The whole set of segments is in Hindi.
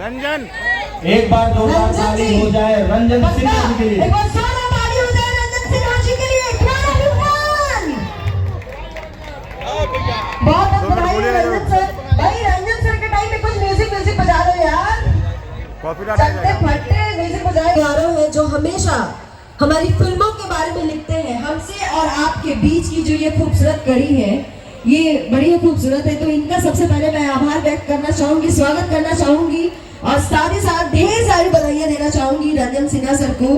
रंजन एक बार जोरदार ताली हो जाए रंजन सिन्हा जी के लिए। एक बार जोरदार ताली हो जाए रंजन सिन्हा जी के लिए। बहुत बधाई रंजन सर। भाई रंजन सर के टाइम में कुछ म्यूजिक बजा दो यार। चलते फटते म्यूजिक बजाए हैं जो हमेशा हमारी फिल्मों के बारे में लिखते हैं। हमसे और आपके बीच की जो ये खूबसूरत कड़ी है, ये बड़ी खूबसूरत है। तो इनका सबसे पहले मैं आभार व्यक्त करना चाहूंगी, स्वागत करना चाहूंगी और साथ ही साथ ढेर सारी बधाइयां देना चाहूंगी रंजन सिन्हा सर को।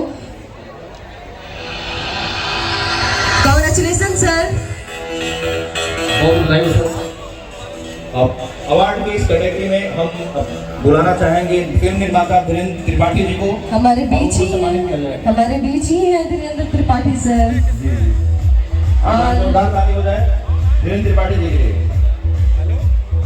Congratulation sir. अवार्ड की इस कैटेगरी में हम बुलाना चाहेंगे फिल्म निर्माता धीरेन्द्र त्रिपाठी जी को। हमारे बीच ही है धीरेन्द्र त्रिपाठी सर। और जोरदार ताली हो जाए धीरेन्द्र त्रिपाठी जी के लिए।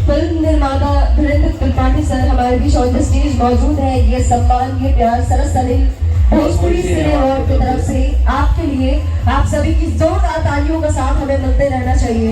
फिल्म निर्माता धीरेन्द्र त्रिपाठी सर हमारे बीच ऑन द स्टेज मौजूद है। ये सम्मान, ये प्यार सरस सलील भोजपुरी सिने अवार्ड की तरफ से आपके लिए, आप सभी की जोरदार तालियों का साथ हमें मिलते रहना चाहिए।